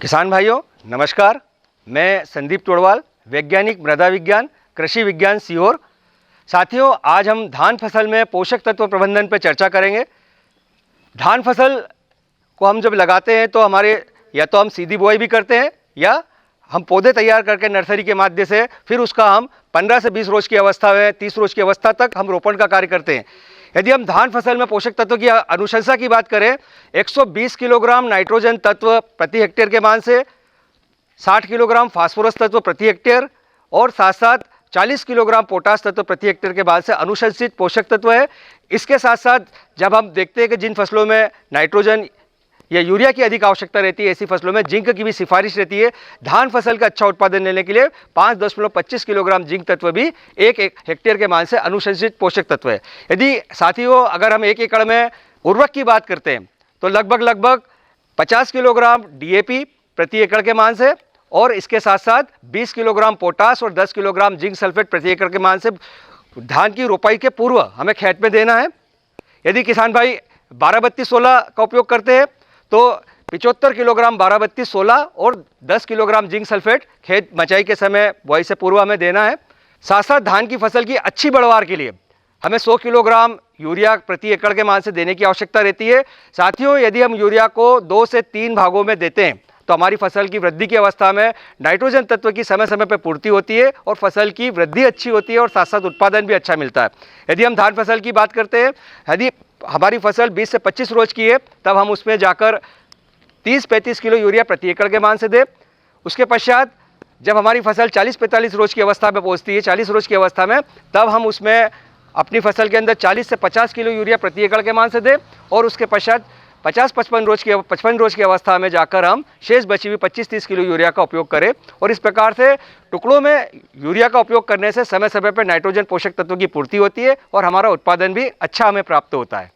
किसान भाइयों नमस्कार। मैं संदीप तोड़वाल, वैज्ञानिक मृदा विज्ञान कृषि विज्ञान सीहोर। साथियों, आज हम धान फसल में पोषक तत्व प्रबंधन पर चर्चा करेंगे। धान फसल को हम जब लगाते हैं तो हमारे या तो हम सीधी बुआई भी करते हैं या हम पौधे तैयार करके नर्सरी के माध्यम से फिर उसका हम 15 से 20 रोज की अवस्था में 30 रोज की अवस्था तक हम रोपण का कार्य करते हैं। यदि हम धान फसल में पोषक तत्व की अनुशंसा की बात करें, 120 किलोग्राम नाइट्रोजन तत्व प्रति हेक्टेयर के मान से 60 किलोग्राम फास्फोरस तत्व प्रति हेक्टेयर और साथ साथ 40 किलोग्राम पोटास तत्व प्रति हेक्टेयर के बाद से अनुशंसित पोषक तत्व है। इसके साथ साथ जब हम देखते हैं कि जिन फसलों में नाइट्रोजन या यूरिया की अधिक आवश्यकता रहती है, ऐसी फसलों में जिंक की भी सिफारिश रहती है। धान फसल का अच्छा उत्पादन लेने के लिए 5.25 किलोग्राम जिंक तत्व भी एक हेक्टेयर के मान से अनुशंसित पोषक तत्व है। यदि साथियों अगर हम 1 एकड़ में उर्वरक की बात करते हैं तो लगभग 50 किलोग्राम DAP प्रति एकड़ के मान से और इसके साथ साथ 20 किलोग्राम पोटास और 10 किलोग्राम जिंक सल्फेट प्रति एकड़ के मान से धान की रोपाई के पूर्व हमें खेत में देना है। यदि किसान भाई 12-32-16 का उपयोग करते हैं तो 75 किलोग्राम 12-32-16 और 10 किलोग्राम जिंक सल्फेट खेत मचाई के समय बुआई से पूर्व हमें देना है। साथ साथ धान की फसल की अच्छी बढ़वार के लिए हमें 100 किलोग्राम यूरिया प्रति एकड़ के मान से देने की आवश्यकता रहती है। साथियों, यदि हम यूरिया को 2 से 3 भागों में देते हैं तो हमारी फसल की वृद्धि की अवस्था में नाइट्रोजन तत्व की समय समय पर पूर्ति होती है और फसल की वृद्धि अच्छी होती है और साथ साथ उत्पादन भी अच्छा मिलता है। यदि हम धान फसल की बात करते हैं, यदि हमारी फसल 20 से 25 रोज की है तब हम उसमें जाकर 30-35 किलो यूरिया प्रति एकड़ के मान से दें। उसके पश्चात जब हमारी फसल 40-45 रोज की अवस्था में पहुंचती है, 40 रोज की अवस्था में, तब हम उसमें अपनी फसल के अंदर 40 से 50 किलो यूरिया प्रति एकड़ के मान से दें और उसके पश्चात 55 रोज की अवस्था में जाकर हम शेष बची हुई 25-30 किलो यूरिया का उपयोग करें। और इस प्रकार से टुकड़ों में यूरिया का उपयोग करने से समय समय पर नाइट्रोजन पोषक तत्वों की पूर्ति होती है और हमारा उत्पादन भी अच्छा हमें प्राप्त होता है।